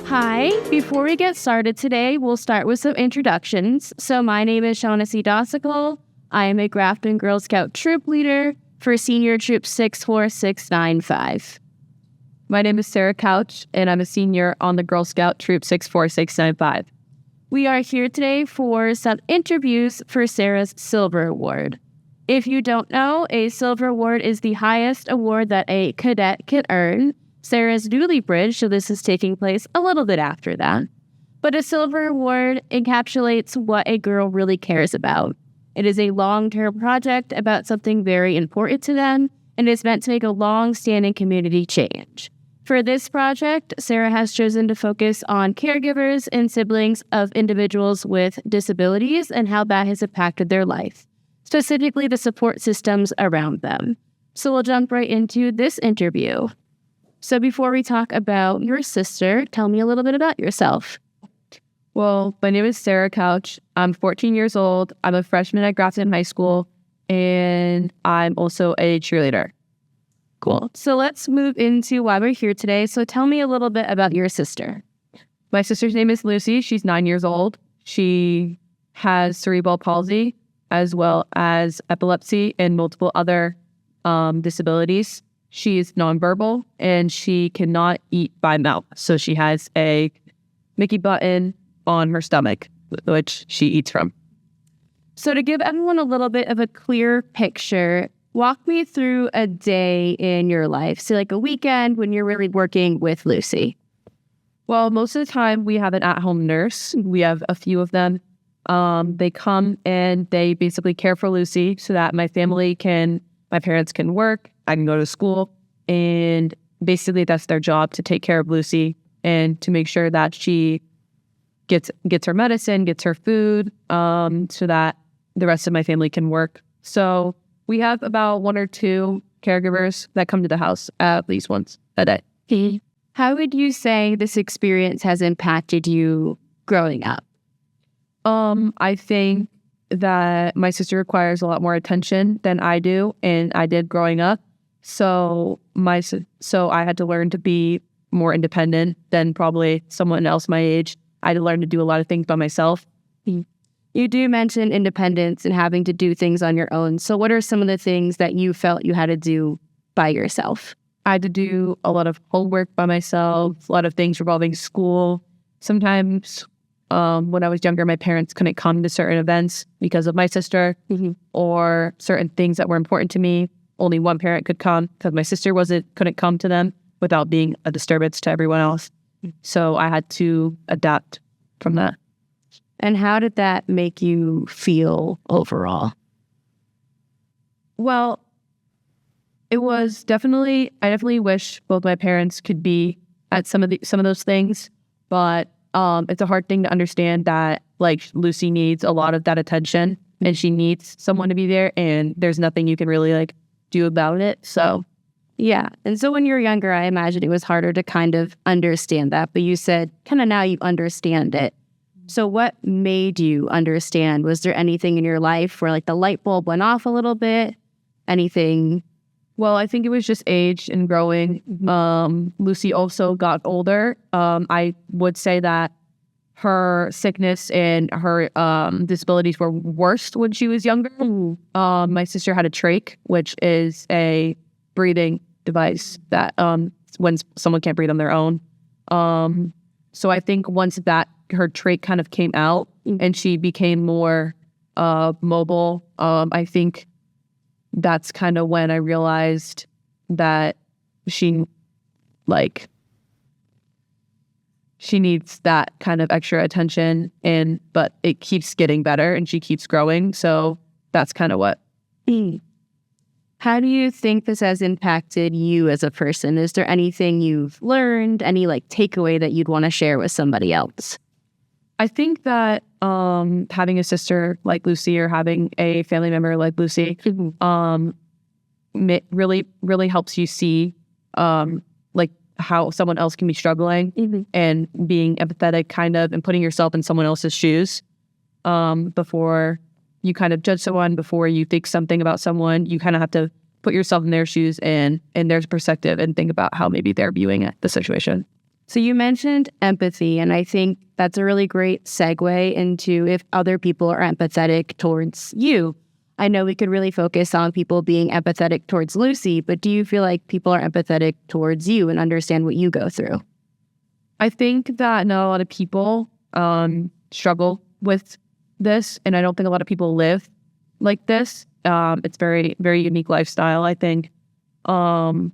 Hi, before we get started today, we'll start with some introductions. So my name is Shauna C. Dossicle. I am a Grafton Girl Scout troop leader for Senior Troop 64695. My name is Serra Couch, and I'm a senior on the Girl Scout Troop 64695. We are here today for some interviews for Sarah's Silver Award. If you don't know, a Silver Award is the highest award that a cadet can earn. Sarah's newly bridged, so this is taking place a little bit after that. But a Silver Award encapsulates what a girl really cares about. It is a long-term project about something very important to them, and is meant to make a long-standing community change. For this project, Sarah has chosen to focus on caregivers and siblings of individuals with disabilities and how that has impacted their life, specifically the support systems around them. So we'll jump right into this interview. So before we talk about your sister, tell me a little bit about yourself. Well, my name is Serra Couch. I'm 14 years old. I'm a freshman at Grafton High School, and I'm also a cheerleader. Cool. So let's move into why we're here today. So tell me a little bit about your sister. My sister's name is Lucy. She's 9 years old. She has cerebral palsy as well as epilepsy and multiple other disabilities. She is nonverbal and she cannot eat by mouth. So she has a Mickey button on her stomach, which she eats from. So to give everyone a little bit of a clear picture, walk me through a day in your life. So like a weekend when you're really working with Lucy. Well, most of the time we have an at-home nurse. We have a few of them. They come and they basically care for Lucy so that my parents can work, I can go to school, and basically that's their job, to take care of Lucy and to make sure that she gets her medicine, gets her food, so that the rest of my family can work. So we have about 1 or 2 caregivers that come to the house at least once a day. How would you say this experience has impacted you growing up? I think that my sister requires a lot more attention than I do, and I did growing up. So I had to learn to be more independent than probably someone else my age. I had to learn to do a lot of things by myself. You do mention independence and having to do things on your own. So what are some of the things that you felt you had to do by yourself? I had to do a lot of homework by myself, a lot of things revolving school. Sometimes when I was younger, my parents couldn't come to certain events because of my sister, or certain things that were important to me. Only one parent could come because my sister couldn't come to them without being a disturbance to everyone else. So I had to adapt from that. And how did that make you feel overall? Well, I definitely wish both my parents could be at some of those things, but it's a hard thing to understand that like Lucy needs a lot of that attention and she needs someone to be there, and there's nothing you can really like do about it. So yeah. And so when you were younger, I imagine it was harder to kind of understand that, but you said kind of now you understand it. So what made you understand? Was there anything in your life where like the light bulb went off a little bit? Anything? Well, I think it was just age and growing. Lucy also got older. I would say that her sickness and her disabilities were worse when she was younger. My sister had a trach, which is a breathing device that when someone can't breathe on their own. So I think once her trach kind of came out and she became more mobile, I think that's kind of when I realized that she needs that kind of extra attention, but it keeps getting better and she keeps growing. So that's kind of what. How do you think this has impacted you as a person? Is there anything you've learned, any like takeaway that you'd want to share with somebody else? I think that having a sister like Lucy or having a family member like Lucy really helps you see like how someone else can be struggling and being empathetic kind of and putting yourself in someone else's shoes before you kind of judge someone, before you think something about someone. You kind of have to put yourself in their shoes and their perspective and think about how maybe they're viewing it, the situation. So you mentioned empathy, and I think that's a really great segue into if other people are empathetic towards you. I know we could really focus on people being empathetic towards Lucy, but do you feel like people are empathetic towards you and understand what you go through? I think that not a lot of people struggle with this, and I don't think a lot of people live like this. It's very, very unique lifestyle, I think. So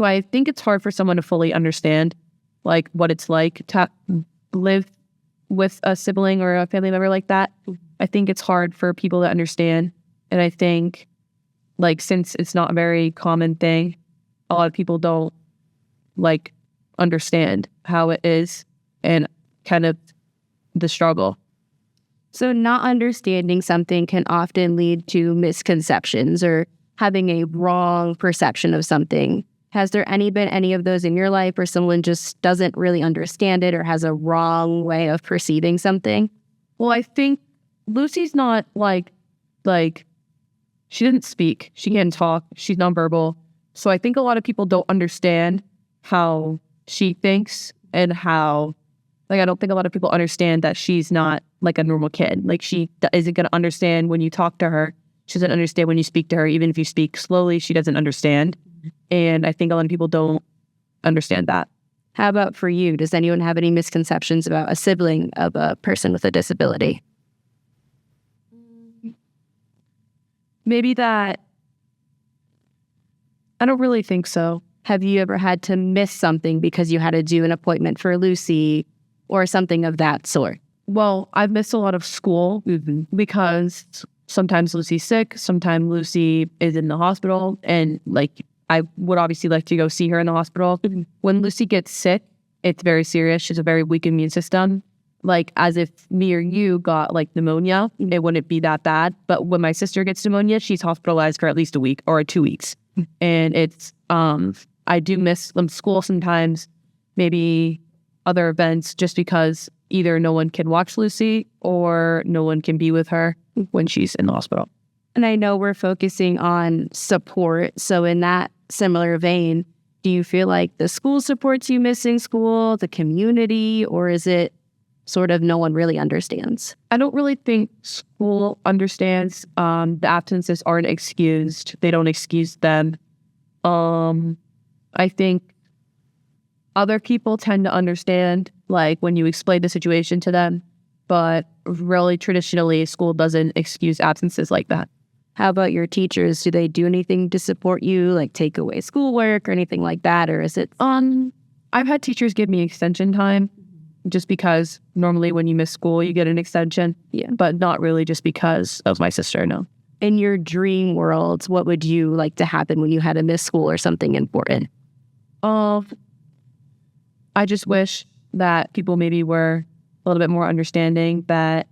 I think it's hard for someone to fully understand like what it's like to live with a sibling or a family member like that. I think it's hard for people to understand. And I think like since it's not a very common thing, a lot of people don't like understand how it is and kind of the struggle. So not understanding something can often lead to misconceptions or having a wrong perception of something. Has there been any of those in your life where someone just doesn't really understand it or has a wrong way of perceiving something? Well, I think Lucy's not like she didn't speak. She can't talk. She's nonverbal. So I think a lot of people don't understand how she thinks and how, like, I don't think a lot of people understand that she's not like a normal kid. Like she isn't going to understand when you talk to her. She doesn't understand when you speak to her. Even if you speak slowly, she doesn't understand. And I think a lot of people don't understand that. How about for you? Does anyone have any misconceptions about a sibling of a person with a disability? Maybe that. I don't really think so. Have you ever had to miss something because you had to do an appointment for Lucy or something of that sort? Well, I've missed a lot of school because sometimes Lucy's sick, sometimes Lucy is in the hospital, and like I would obviously like to go see her in the hospital. When Lucy gets sick, it's very serious. She's a very weak immune system. Like as if me or you got like pneumonia, it wouldn't be that bad. But when my sister gets pneumonia, she's hospitalized for at least a week or 2 weeks. And it's, I do miss school sometimes, maybe other events, just because either no one can watch Lucy or no one can be with her when she's in the hospital. And I know we're focusing on support. So in that similar vein, do you feel like the school supports you missing school, the community, or is it sort of no one really understands? I don't really think school understands. The absences aren't excused. They don't excuse them. I think other people tend to understand, like when you explain the situation to them, but really traditionally, school doesn't excuse absences like that. How about your teachers? Do they do anything to support you, like take away schoolwork or anything like that? Or is it... I've had teachers give me extension time just because normally when you miss school, you get an extension. Yeah. But not really just because of my sister, no. In your dream world, what would you like to happen when you had to miss school or something important? I just wish that people maybe were a little bit more understanding that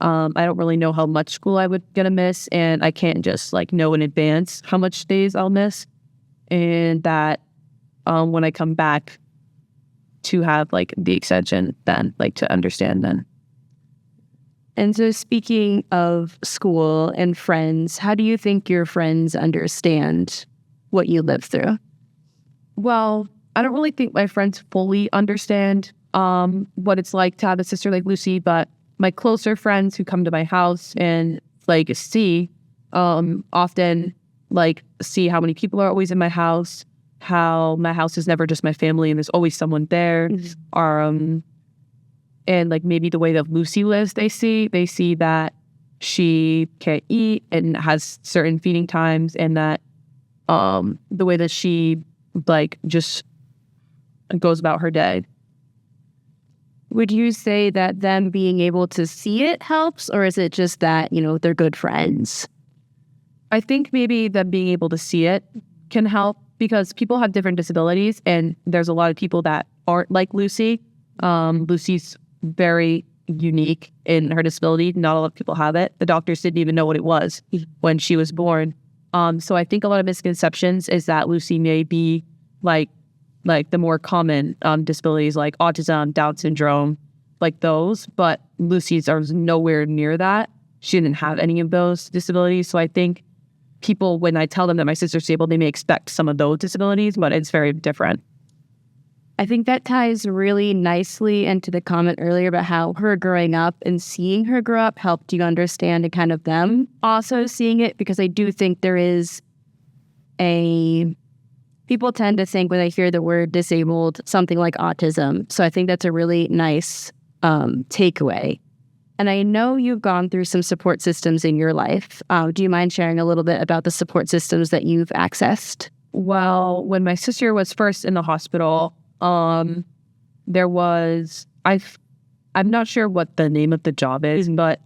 I don't really know how much school I would gonna miss, and I can't just like know in advance how much days I'll miss, and that when I come back to have like the extension, then like to understand then. And so speaking of school and friends, how do you think your friends understand what you live through? Well, I don't really think my friends fully understand what it's like to have a sister like Lucy, but my closer friends who come to my house and like see often like see how many people are always in my house, how my house is never just my family and there's always someone there. And like maybe the way that Lucy lives, they see that she can't eat and has certain feeding times, and that the way that she like just goes about her day. Would you say that them being able to see it helps, or is it just that, they're good friends? I think maybe them being able to see it can help because people have different disabilities, and there's a lot of people that aren't like Lucy. Lucy's very unique in her disability. Not a lot of people have it. The doctors didn't even know what it was when she was born. So I think a lot of misconceptions is that Lucy may be like the more common disabilities like autism, Down syndrome, like those. But Lucy's are nowhere near that. She didn't have any of those disabilities. So I think people, when I tell them that my sister's disabled, they may expect some of those disabilities, but it's very different. I think that ties really nicely into the comment earlier about how her growing up and seeing her grow up helped you understand and kind of them also seeing it, because I do think there is people tend to think when they hear the word disabled, something like autism. So I think that's a really nice takeaway. And I know you've gone through some support systems in your life. Do you mind sharing a little bit about the support systems that you've accessed? Well, when my sister was first in the hospital, there was, I'm not sure what the name of the job is, but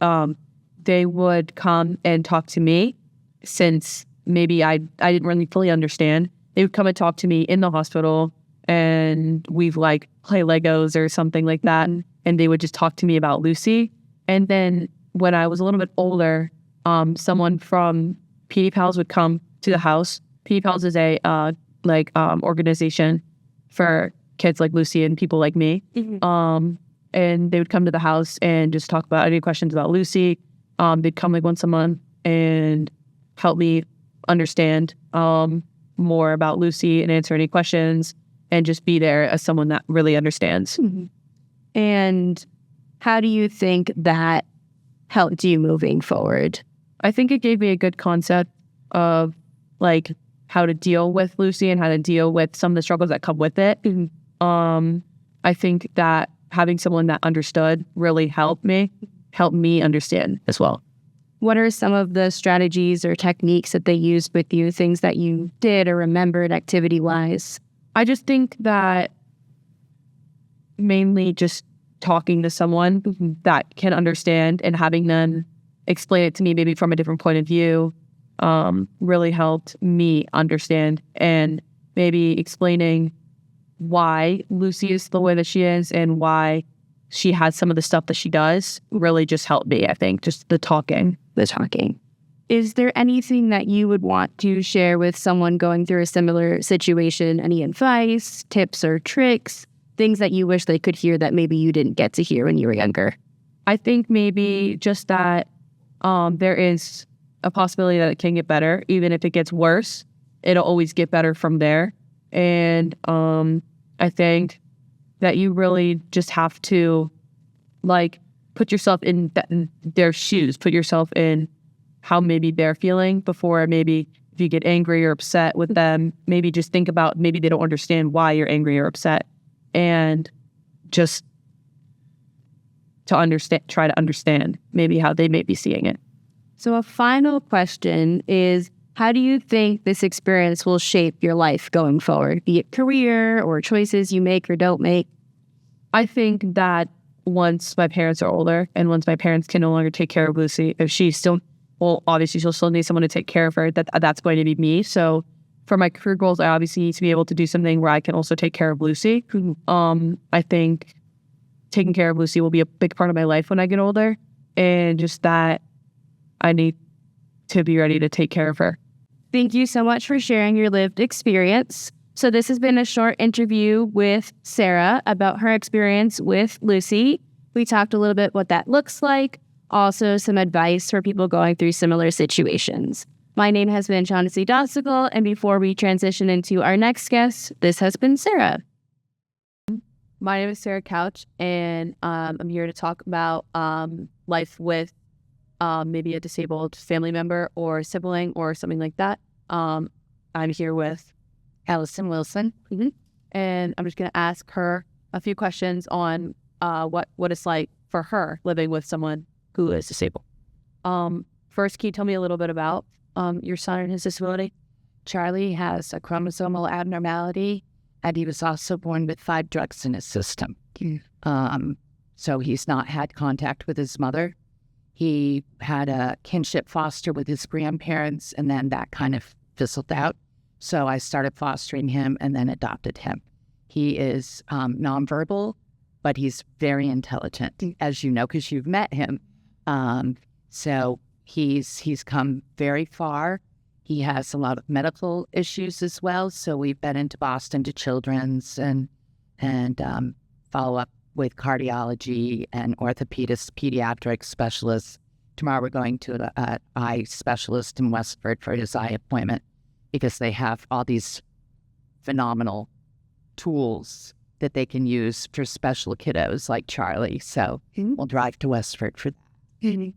they would come and talk to me, since maybe I didn't really fully understand. They would come and talk to me in the hospital, and we'd like play Legos or something like that. And they would just talk to me about Lucy. And then when I was a little bit older, someone from PD Pals would come to the house. PD Pals is a organization for kids like Lucy and people like me. And they would come to the house and just talk about any questions about Lucy. They'd come like once a month and help me understand more about Lucy and answer any questions, and just be there as someone that really understands. And how do you think that helped you moving forward? I think it gave me a good concept of like how to deal with Lucy and how to deal with some of the struggles that come with it. I think that having someone that understood really helped me understand as well. What are some of the strategies or techniques that they used with you, things that you did or remembered activity-wise? I just think that mainly just talking to someone that can understand and having them explain it to me maybe from a different point of view really helped me understand, and maybe explaining why Lucy is the way that she is and why she has some of the stuff that she does really just helped me, I think, just the talking. Is there anything that you would want to share with someone going through a similar situation? Any advice, tips, or tricks? Things that you wish they could hear that maybe you didn't get to hear when you were younger? I think maybe just that there is a possibility that it can get better. Even if it gets worse, it'll always get better from there. And I think that you really just have to like put yourself in their shoes, put yourself in how maybe they're feeling before maybe if you get angry or upset with them, maybe just think about maybe they don't understand why you're angry or upset, and just to try to understand maybe how they may be seeing it. So a final question is, how do you think this experience will shape your life going forward, be it career or choices you make or don't make? I think that once my parents are older and once my parents can no longer take care of Lucy, if she still, well, obviously she'll still need someone to take care of her, that's going to be me. So for my career goals, I obviously need to be able to do something where I can also take care of Lucy. I think taking care of Lucy will be a big part of my life when I get older, and just that I need to be ready to take care of her. Thank you so much for sharing your lived experience. So this has been a short interview with Sarah about her experience with Lucy. We talked a little bit what that looks like, also some advice for people going through similar situations. My name has been Shaughnessy Dossigal, and before we transition into our next guest, this has been Sarah. My name is Sarah Couch, and I'm here to talk about life with maybe a disabled family member or sibling or something like that. I'm here with Allison Wilson, and I'm just going to ask her a few questions on what it's like for her living with someone who is disabled. First, can you tell me a little bit about your son and his disability? Charlie has a chromosomal abnormality, and he was also born with 5 drugs in his system. So he's not had contact with his mother. He had a kinship foster with his grandparents, and then that kind of fizzled out. So I started fostering him and then adopted him. He is nonverbal, but he's very intelligent, as you know, because you've met him. So he's come very far. He has a lot of medical issues as well. So we've been into Boston to Children's and follow up with cardiology and orthopedists, pediatric specialists. Tomorrow we're going to an eye specialist in Westford for his eye appointment, because they have all these phenomenal tools that they can use for special kiddos like Charlie. So we'll drive to Westford for that.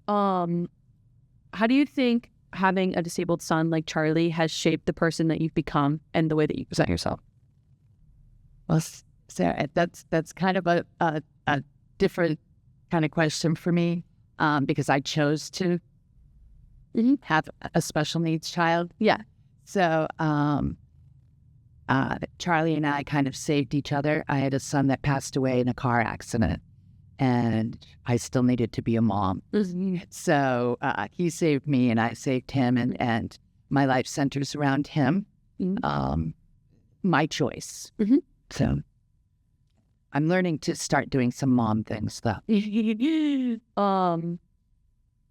How do you think having a disabled son like Charlie has shaped the person that you've become and the way that you present yourself? Well, Sarah, that's kind of a different kind of question for me, because I chose to have a special needs child. Yeah. So Charlie and I kind of saved each other. I had a son that passed away in a car accident, and I still needed to be a mom. So he saved me, and I saved him, and my life centers around him. My choice. So I'm learning to start doing some mom things, though.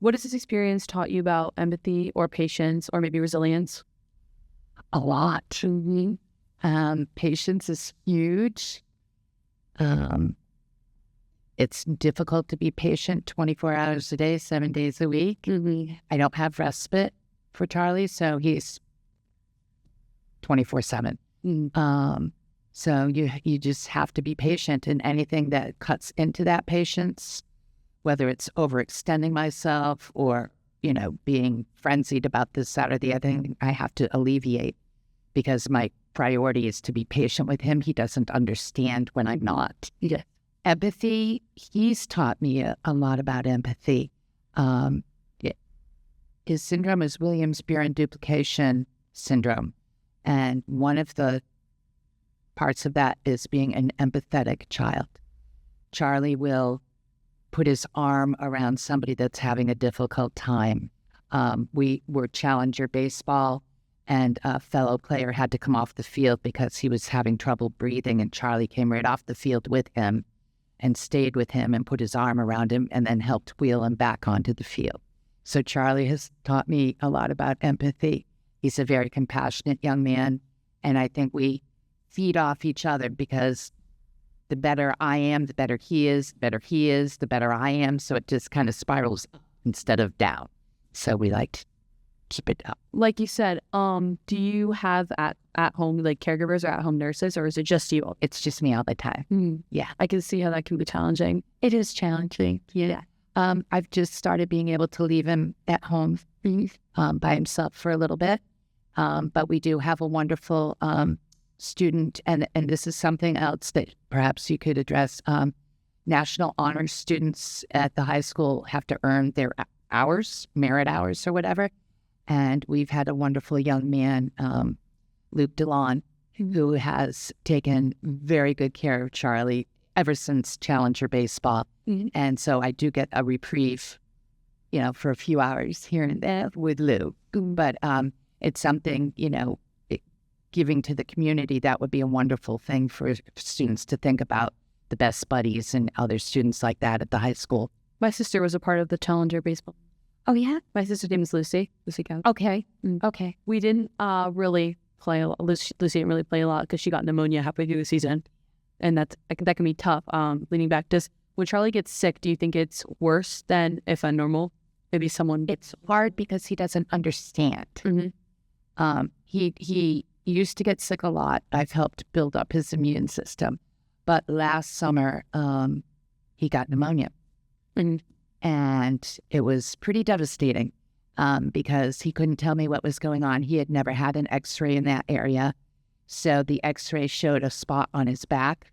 What has this experience taught you about empathy or patience or maybe resilience? A lot. Patience is huge. It's difficult to be patient 24 hours a day, 7 days a week. I don't have respite for Charlie, so he's 24/7. So you just have to be patient, and anything that cuts into that patience, whether it's overextending myself or, being frenzied about this, that, or the other thing, I have to alleviate, because my priority is to be patient with him. He doesn't understand when I'm not. Yeah. Empathy, he's taught me a lot about empathy. His syndrome is Williams-Bjorn duplication syndrome. And one of the parts of that is being an empathetic child. Charlie will put his arm around somebody that's having a difficult time. We were challenger baseball, and a fellow player had to come off the field because he was having trouble breathing, and Charlie came right off the field with him and stayed with him and put his arm around him and then helped wheel him back onto the field. So Charlie has taught me a lot about empathy. He's a very compassionate young man, and I think we feed off each other, because the better I am, the better he is, the better he is, the better I am. So it just kind of spirals up instead of down. So we like to keep it up. Like you said, do you have at home like caregivers or at home nurses, or is it just you? It's just me all the time. Yeah. I can see how that can be challenging. It is challenging. Yeah. I've just started being able to leave him at home by himself for a little bit. But we do have a wonderful student, and this is something else that perhaps you could address. National honor students at the high school have to earn their hours, merit hours or whatever. And we've had a wonderful young man, Luke DeLon, who has taken very good care of Charlie ever since challenger baseball. And so I do get a reprieve, for a few hours here and there with Luke. But it's something, giving to the community, that would be a wonderful thing for students to think about, the best buddies and other students like that at the high school. My sister was a part of the challenger baseball. Oh, yeah? My sister's name is Lucy Couch. Okay. Okay. We didn't really play a lot. Lucy didn't really play a lot because she got pneumonia halfway through the season. And that can be tough. Leaning back, when Charlie gets sick, do you think it's worse than if a normal, maybe someone... It's hard because he doesn't understand. He used to get sick a lot. I've helped build up his immune system. But last summer, he got pneumonia. And it was pretty devastating because he couldn't tell me what was going on. He had never had an x-ray in that area. So the x-ray showed a spot on his back.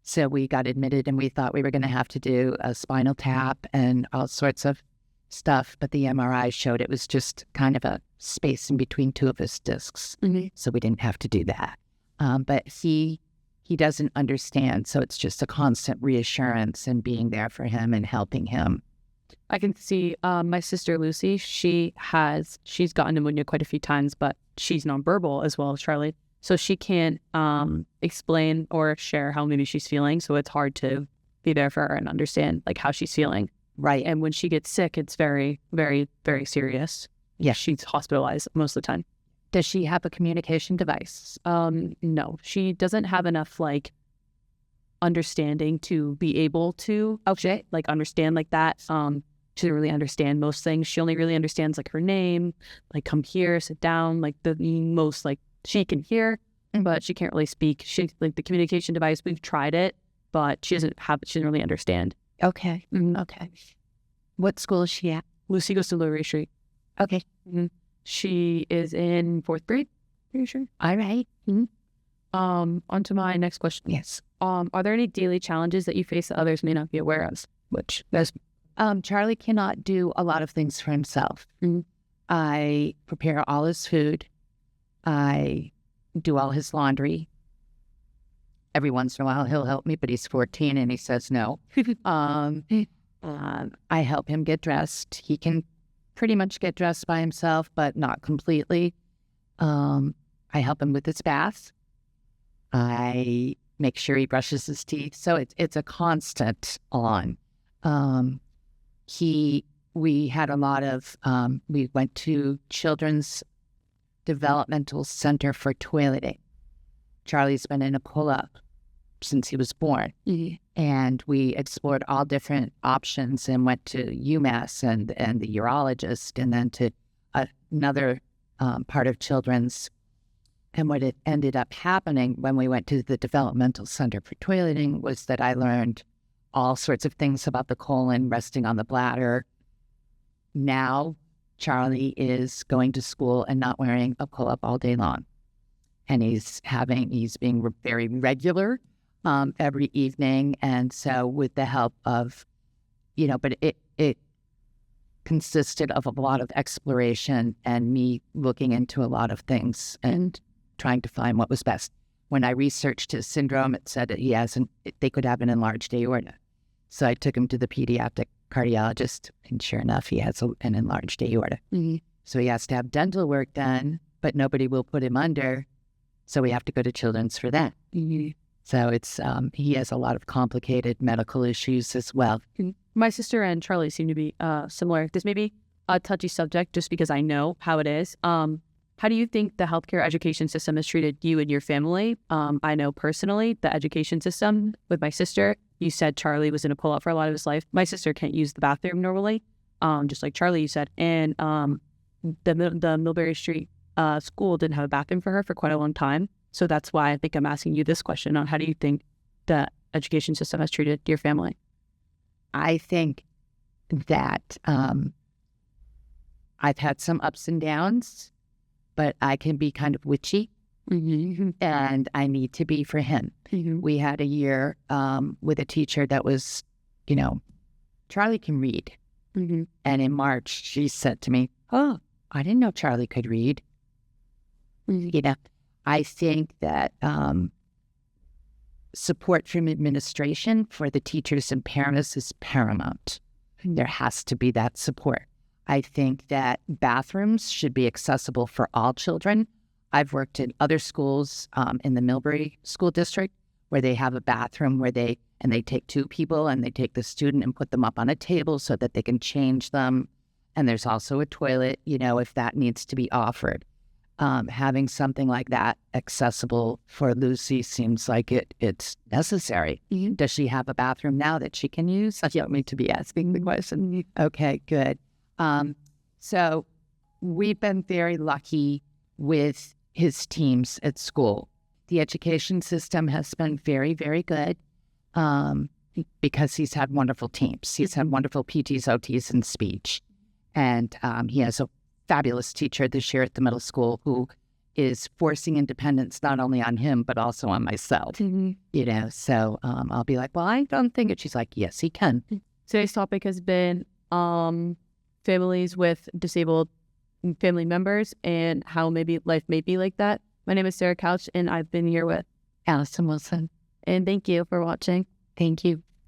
So we got admitted, and we thought we were going to have to do a spinal tap and all sorts of stuff. But the MRI showed it was just kind of a space in between two of his discs. So we didn't have to do that. But he doesn't understand. So it's just a constant reassurance and being there for him and helping him. I can see my sister Lucy, she's gotten pneumonia quite a few times, but she's nonverbal as well as Charlie. So she can't explain or share how maybe she's feeling. So it's hard to be there for her and understand like how she's feeling. Right. And when she gets sick, it's very, very, very serious. Yeah. She's hospitalized most of the time. Does she have a communication device? No, she doesn't have enough like understanding to be able to understand like that. She doesn't really understand most things. She only really understands like her name, like come here, sit down, like the most like she can hear, but she can't really speak. She like the communication device. We've tried it, but she doesn't really understand. Okay. Okay. What school is she at? Lucy goes to Lower Street. Okay. She is in 4th grade. Pretty sure. All right. On to my next question. Yes. Are there any daily challenges that you face that others may not be aware of? Which there's Charlie cannot do a lot of things for himself. I prepare all his food. I do all his laundry. Every once in a while he'll help me, but he's 14 and he says no. I help him get dressed. He can pretty much get dressed by himself, but not completely. I help him with his bath. I make sure he brushes his teeth. So it's a constant on. We had a lot of, we went to Children's Developmental Center for Toileting. Charlie's been in a pull-up since he was born. And we explored all different options and went to UMass and the urologist and then to another part of Children's. And what it ended up happening when we went to the Developmental Center for Toileting was that I learned all sorts of things about the colon resting on the bladder. Now, Charlie is going to school and not wearing a pull-up all day long. And he's being very regular every evening. And so with the help of, but it consisted of a lot of exploration and me looking into a lot of things and trying to find what was best. When I researched his syndrome, it said that they could have an enlarged aorta. So I took him to the pediatric cardiologist, and sure enough, he has an enlarged aorta. So he has to have dental work done, but nobody will put him under. So we have to go to Children's for that. So it's he has a lot of complicated medical issues as well. My sister and Charlie seem to be similar. This may be a touchy subject just because I know how it is. How do you think the healthcare education system has treated you and your family? I know personally the education system with my sister. You said Charlie was in a pull-up for a lot of his life. My sister can't use the bathroom normally, just like Charlie, you said. And the Millbury Street school didn't have a bathroom for her for quite a long time. So that's why I think I'm asking you this question on how do you think the education system has treated your family? I think that I've had some ups and downs, but I can be kind of witchy, and I need to be for him. We had a year with a teacher that was, Charlie can read. And in March, she said to me, "Oh, I didn't know Charlie could read." I think that support from administration for the teachers and parents is paramount. There has to be that support. I think that bathrooms should be accessible for all children. I've worked in other schools in the Millbury School District where they have a bathroom where they take two people and they take the student and put them up on a table so that they can change them. And there's also a toilet, if that needs to be offered. Having something like that accessible for Lucy seems like it's necessary. Does she have a bathroom now that she can use? You don't need to be asking the question. Okay, good. So we've been very lucky with his teams at school. The education system has been very, very good because he's had wonderful teams. He's had wonderful PTs, OTs, and speech. And he has a fabulous teacher this year at the middle school who is forcing independence not only on him, but also on myself. So I'll be like, well, I don't think it. She's like, yes, he can. Today's topic has been families with disabled family members and how maybe life may be like that. My name is Sarah Couch, and I've been here with Allison Wilson. And thank you for watching. Thank you.